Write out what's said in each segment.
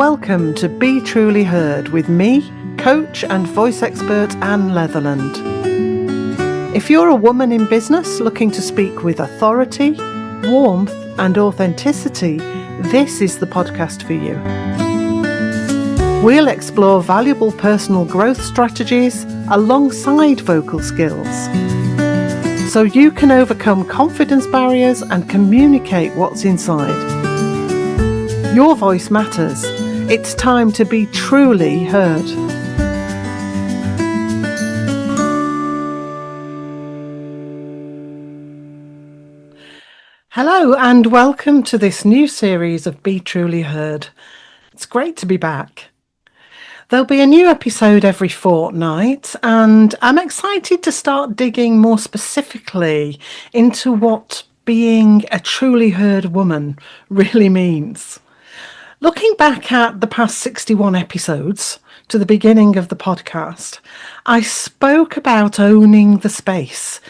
Welcome to Be Truly Heard with me, coach and voice expert Anne Leatherland. If you're a woman in business looking to speak with authority, warmth and authenticity, this is the podcast for you. We'll explore valuable personal growth strategies alongside vocal skills, so you can overcome confidence barriers and communicate what's inside. Your voice matters. It's time to be truly heard. Hello and welcome to this new series of Be Truly Heard. It's great to be back. There'll be a new episode every fortnight, and I'm excited to start digging more specifically into what being a truly heard woman really means. Looking back at the past 61 episodes to the beginning of the podcast, I spoke about owning the space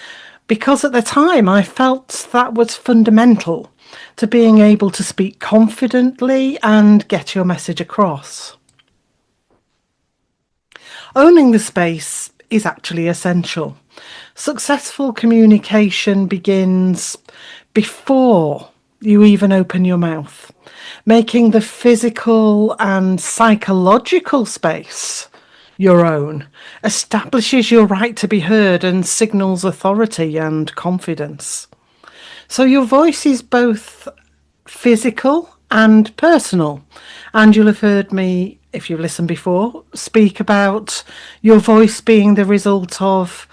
because at the time I felt that was fundamental to being able to speak confidently and get your message across. Owning the space is actually essential. Successful communication begins before you even open your mouth. Making the physical and psychological space your own establishes your right to be heard and signals authority and confidence. So your voice is both physical and personal. And you'll have heard me, if you've listened before, speak about your voice being the result of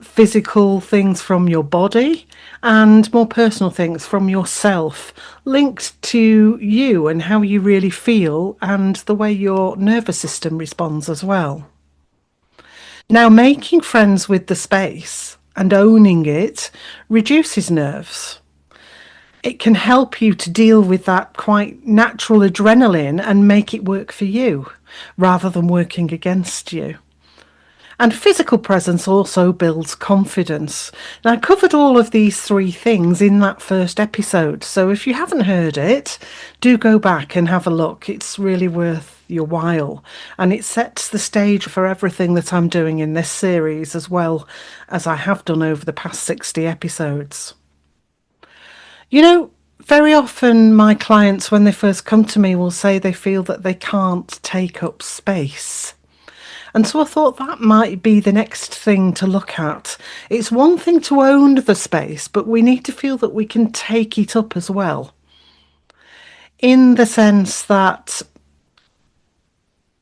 physical things from your body and more personal things from yourself, linked to you and how you really feel and the way your nervous system responds as well. Now, making friends with the space and owning it reduces nerves. It can help you to deal with that quite natural adrenaline and make it work for you rather than working against you. And physical presence also builds confidence. Now, I covered all of these three things in that first episode, so if you haven't heard it, do go back and have a look. It's really worth your while, and it sets the stage for everything that I'm doing in this series, as well as I have done over the past 60 episodes. You know, very often my clients, when they first come to me, will say they feel that they can't take up space. And so I thought that might be the next thing to look at. It's one thing to own the space, but we need to feel that we can take it up as well. In the sense that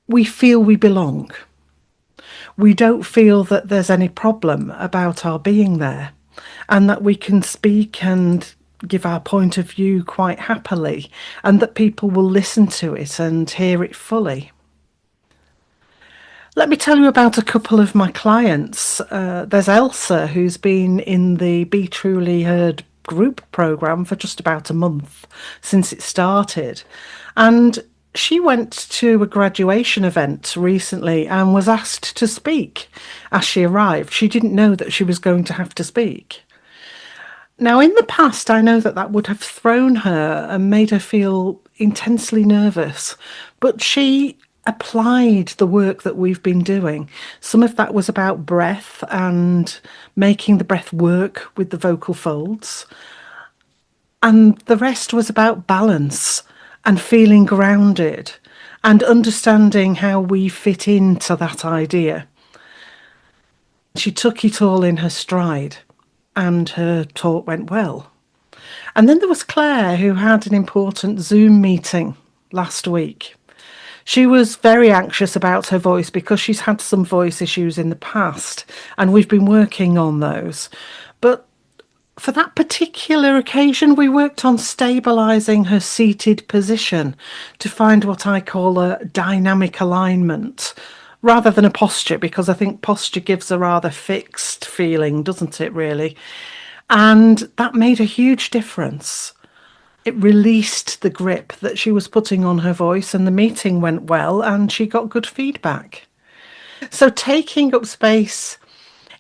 we feel we belong. We don't feel that there's any problem about our being there, and that we can speak and give our point of view quite happily, and that people will listen to it and hear it fully. Let me tell you about a couple of my clients. There's Elsa, who's been in the Be Truly Heard group program for just about a month since it started. And she went to a graduation event recently and was asked to speak as she arrived. She didn't know that she was going to have to speak. Now, in the past, I know that that would have thrown her and made her feel intensely nervous, but she applied the work that we've been doing. Some of that was about breath and making the breath work with the vocal folds. And the rest was about balance and feeling grounded and understanding how we fit into that idea. She took it all in her stride and her talk went well. And then there was Claire, who had an important Zoom meeting last week. She was very anxious about her voice because she's had some voice issues in the past, and we've been working on those. But for that particular occasion, we worked on stabilising her seated position to find what I call a dynamic alignment, rather than a posture, because I think posture gives a rather fixed feeling, doesn't it, really? And that made a huge difference. It released the grip that she was putting on her voice, and the meeting went well and she got good feedback. So taking up space,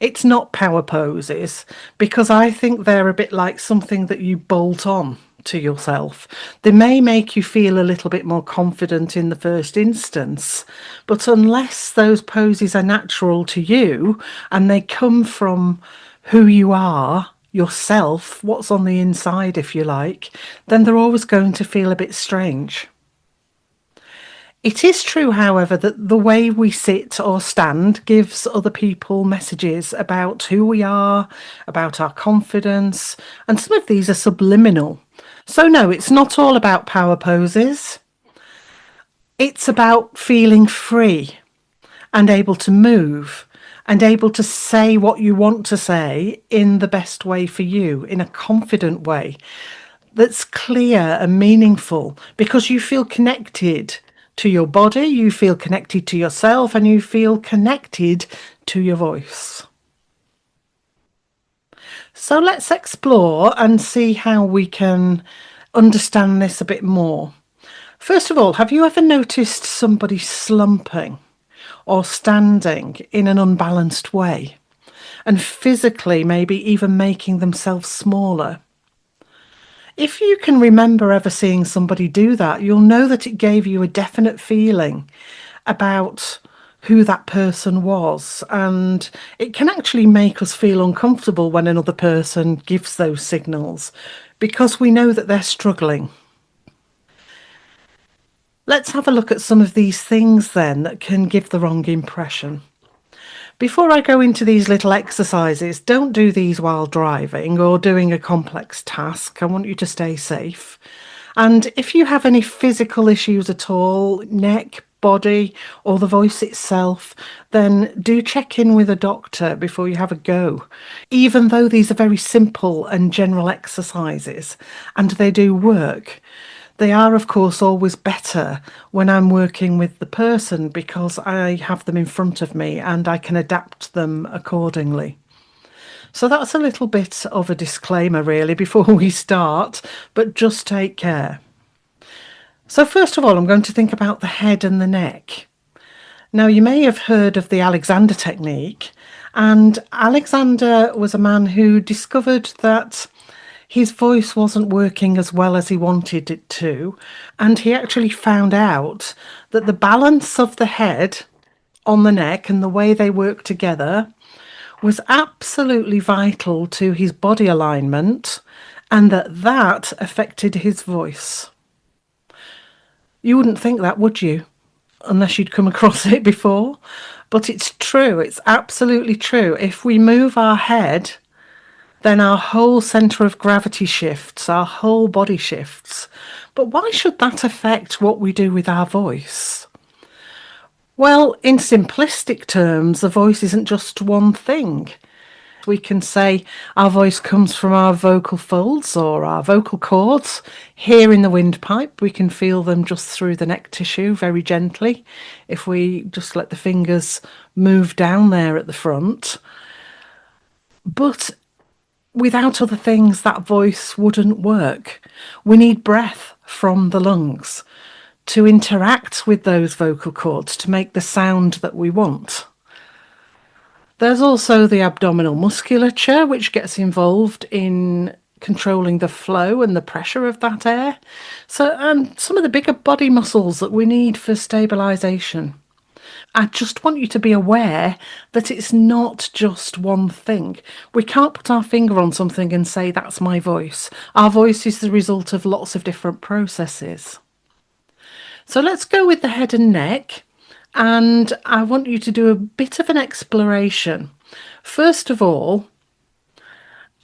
it's not power poses, because I think they're a bit like something that you bolt on to yourself. They may make you feel a little bit more confident in the first instance, but unless those poses are natural to you and they come from who you are, yourself, what's on the inside, if you like, then they're always going to feel a bit strange. It is true, however, that the way we sit or stand gives other people messages about who we are, about our confidence, and some of these are subliminal. So, no, it's not all about power poses. It's about feeling free and able to move and able to say what you want to say in the best way for you, in a confident way that's clear and meaningful, because you feel connected to your body, you feel connected to yourself, and you feel connected to your voice. So let's explore and see how we can understand this a bit more. First of all, have you ever noticed somebody slumping or standing in an unbalanced way and physically maybe even making themselves smaller? If you can remember ever seeing somebody do that, you'll know that it gave you a definite feeling about who that person was. And it can actually make us feel uncomfortable when another person gives those signals because we know that they're struggling. Let's have a look at some of these things then that can give the wrong impression. Before I go into these little exercises, don't do these while driving or doing a complex task. I want you to stay safe. And if you have any physical issues at all, neck, body, or the voice itself, then do check in with a doctor before you have a go. Even though these are very simple and general exercises, and they do work, they are, of course, always better when I'm working with the person because I have them in front of me and I can adapt them accordingly. So that's a little bit of a disclaimer, really, before we start, but just take care. So first of all, I'm going to think about the head and the neck. Now, you may have heard of the Alexander technique, and Alexander was a man who discovered that his voice wasn't working as well as he wanted it to, and he actually found out that the balance of the head on the neck and the way they work together was absolutely vital to his body alignment, and that affected his voice. You wouldn't think that, would you? Unless you'd come across it before. But it's true, it's absolutely true. If we move our head, then our whole centre of gravity shifts, our whole body shifts. But why should that affect what we do with our voice? Well, in simplistic terms, the voice isn't just one thing. We can say our voice comes from our vocal folds or our vocal cords. Here in the windpipe, we can feel them just through the neck tissue very gently. If we just let the fingers move down there at the front. But without other things, that voice wouldn't work. We need breath from the lungs to interact with those vocal cords to make the sound that we want. There's also the abdominal musculature, which gets involved in controlling the flow and the pressure of that air. And some of the bigger body muscles that we need for stabilisation. I just want you to be aware that it's not just one thing. We can't put our finger on something and say, that's my voice. Our voice is the result of lots of different processes. So let's go with the head and neck. And I want you to do a bit of an exploration. First of all,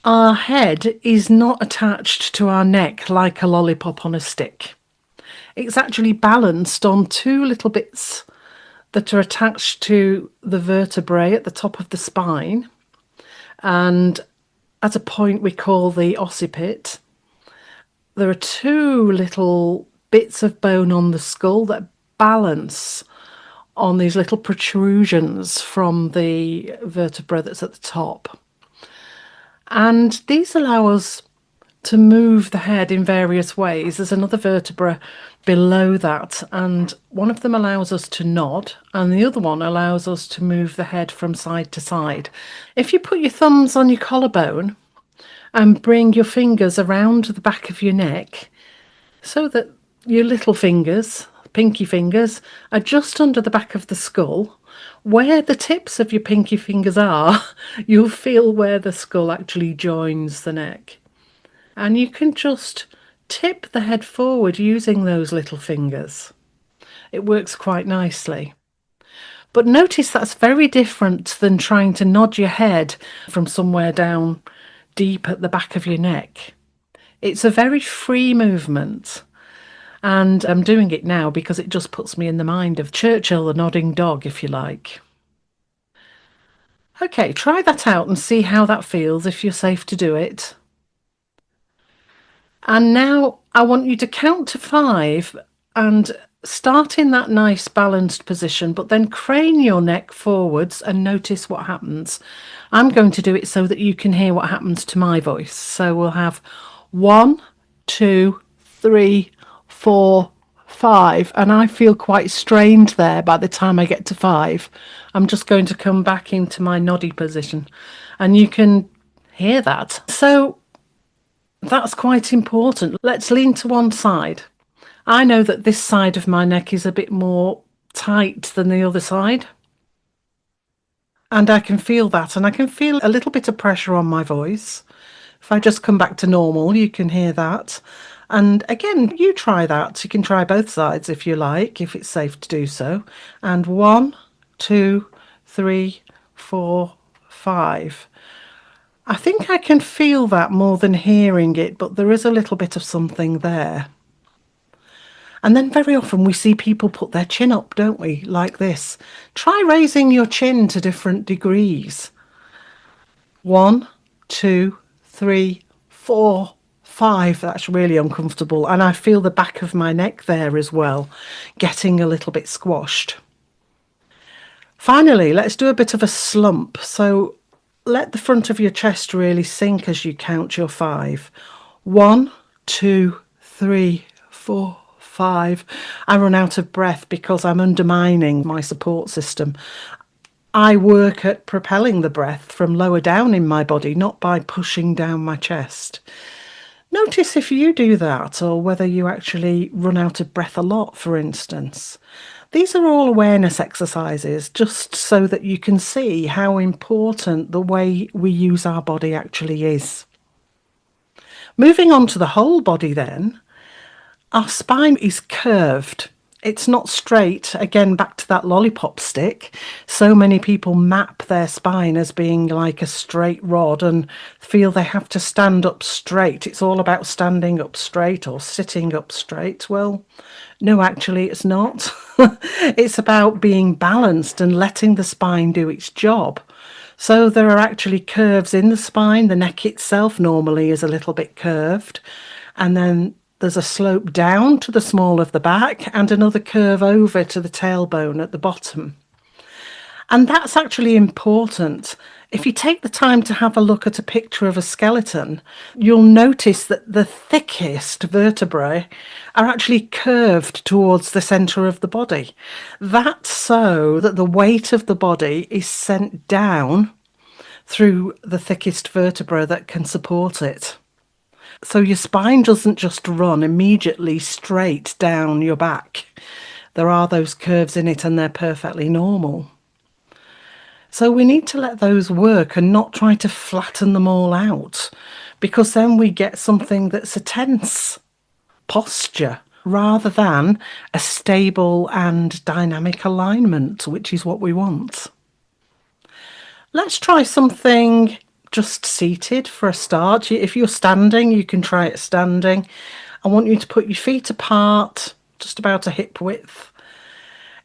our head is not attached to our neck like a lollipop on a stick. It's actually balanced on two little bits that are attached to the vertebrae at the top of the spine, and at a point we call the occiput. There are two little bits of bone on the skull that balance on these little protrusions from the vertebra that's at the top. And these allow us to move the head in various ways. There's another vertebra below that, and one of them allows us to nod, and the other one allows us to move the head from side to side. If you put your thumbs on your collarbone and bring your fingers around the back of your neck so that your little fingers, pinky fingers, are just under the back of the skull. Where the tips of your pinky fingers are, you'll feel where the skull actually joins the neck. And you can just tip the head forward using those little fingers. It works quite nicely. But notice that's very different than trying to nod your head from somewhere down deep at the back of your neck. It's a very free movement. And I'm doing it now because it just puts me in the mind of Churchill, the nodding dog, if you like. Okay, try that out and see how that feels if you're safe to do it. And now I want you to count to 5 and start in that nice balanced position, but then crane your neck forwards and notice what happens. I'm going to do it so that you can hear what happens to my voice. So we'll have 1, 2, 3, 4, 5, and I feel quite strained there by the time I get to 5. I'm just going to come back into my noddy position and you can hear that. So that's quite important. Let's lean to one side. I know that this side of my neck is a bit more tight than the other side. And I can feel that, and I can feel a little bit of pressure on my voice. If I just come back to normal, you can hear that. And again, you try that. You can try both sides if you like, if it's safe to do so. And 1, 2, 3, 4, 5. I think I can feel that more than hearing it, but there is a little bit of something there. And then very often we see people put their chin up, don't we? Like this. Try raising your chin to different degrees. 1, 2, 3, 4, 5. That's really uncomfortable. And I feel the back of my neck there as well, getting a little bit squashed. Finally, let's do a bit of a slump. So let the front of your chest really sink as you count your 5. 1, 2, 3, 4, 5. I run out of breath because I'm undermining my support system. I work at propelling the breath from lower down in my body, not by pushing down my chest. Notice if you do that, or whether you actually run out of breath a lot, for instance. These are all awareness exercises, just so that you can see how important the way we use our body actually is. Moving on to the whole body then, our spine is curved. It's not straight. Again, back to that lollipop stick. So many people map their spine as being like a straight rod and feel they have to stand up straight. It's all about standing up straight or sitting up straight. Well, no, actually, it's not. It's about being balanced and letting the spine do its job. So there are actually curves in the spine. The neck itself normally is a little bit curved. And then there's a slope down to the small of the back and another curve over to the tailbone at the bottom. And that's actually important. If you take the time to have a look at a picture of a skeleton, you'll notice that the thickest vertebrae are actually curved towards the centre of the body. That's so that the weight of the body is sent down through the thickest vertebra that can support it. So your spine doesn't just run immediately straight down your back. There are those curves in it and they're perfectly normal. So we need to let those work and not try to flatten them all out, because then we get something that's a tense posture rather than a stable and dynamic alignment, which is what we want. Let's try something just seated for a start. If you're standing, you can try it standing. I want you to put your feet apart, just about a hip width.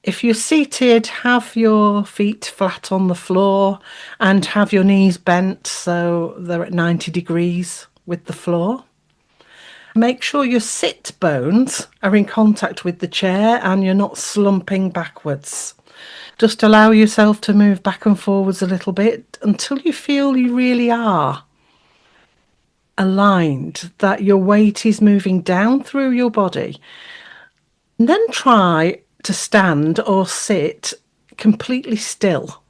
If you're seated, have your feet flat on the floor and have your knees bent so they're at 90 degrees with the floor. Make sure your sit bones are in contact with the chair and you're not slumping backwards. Just allow yourself to move back and forwards a little bit until you feel you really are aligned, that your weight is moving down through your body. And then try to stand or sit completely still.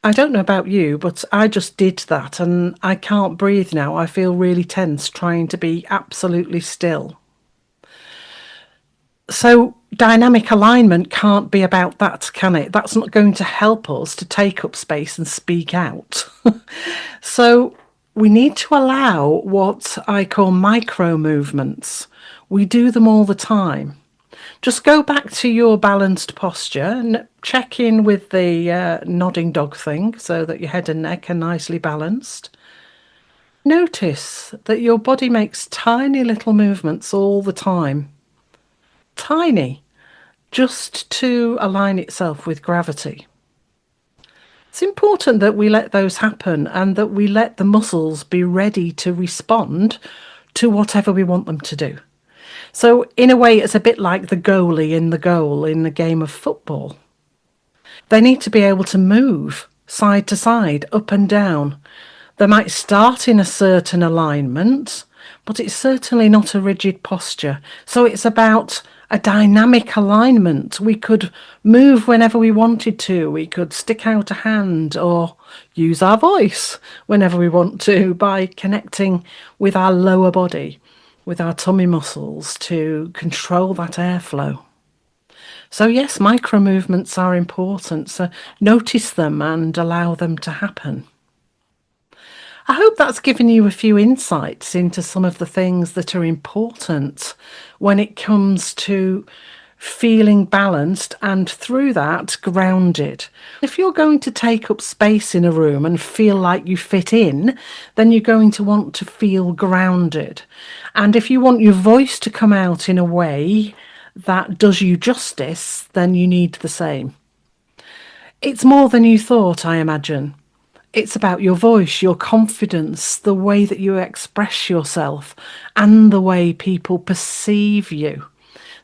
I don't know about you, but I just did that and I can't breathe now. I feel really tense trying to be absolutely still. So, dynamic alignment can't be about that, can it? That's not going to help us to take up space and speak out. So, we need to allow what I call micro movements. We do them all the time. Just go back to your balanced posture and check in with the nodding dog thing so that your head and neck are nicely balanced. Notice that your body makes tiny little movements all the time. Tiny, just to align itself with gravity. It's important that we let those happen and that we let the muscles be ready to respond to whatever we want them to do. So, in a way, it's a bit like the goalie in the goal in the game of football. They need to be able to move side to side, up and down. They might start in a certain alignment, but it's certainly not a rigid posture. So it's about a dynamic alignment. We could move whenever we wanted to. We could stick out a hand or use our voice whenever we want to by connecting with our lower body, with our tummy muscles to control that airflow. So yes, micro movements are important. So notice them and allow them to happen. I hope that's given you a few insights into some of the things that are important when it comes to feeling balanced and through that grounded. If you're going to take up space in a room and feel like you fit in, then you're going to want to feel grounded. And if you want your voice to come out in a way that does you justice, then you need the same. It's more than you thought, I imagine. It's about your voice, your confidence, the way that you express yourself, and the way people perceive you.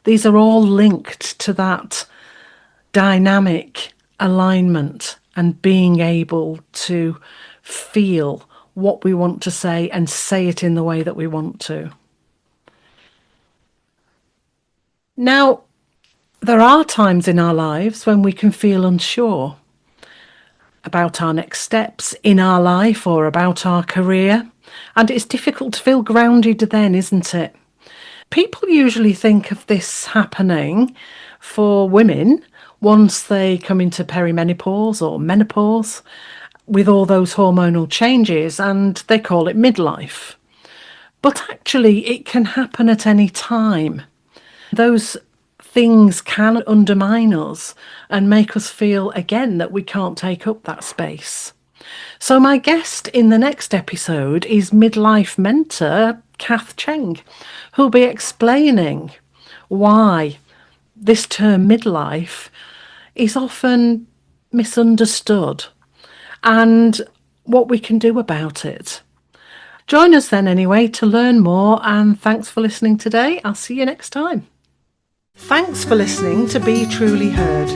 These are all linked to that dynamic alignment and being able to feel what we want to say and say it in the way that we want to. Now, there are times in our lives when we can feel unsure about our next steps in our life or about our career. And it's difficult to feel grounded then, isn't it? People usually think of this happening for women once they come into perimenopause or menopause with all those hormonal changes, and they call it midlife. But actually, it can happen at any time. Those things can undermine us and make us feel again that we can't take up that space. So my guest in the next episode is midlife mentor Kath Cheng, who'll be explaining why this term midlife is often misunderstood and what we can do about it. Join us then anyway to learn more, and thanks for listening today. I'll see you next time. Thanks for listening to Be Truly Heard.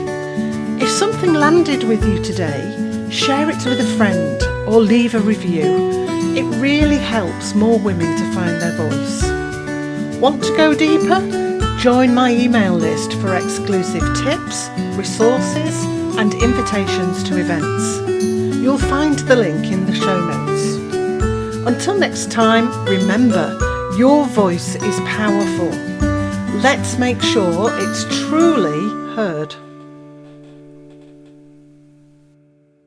If something landed with you today, share it with a friend or leave a review. It really helps more women to find their voice. Want to go deeper? Join my email list for exclusive tips, resources and invitations to events. You'll find the link in the show notes. Until next time, remember, your voice is powerful. Let's make sure it's truly heard.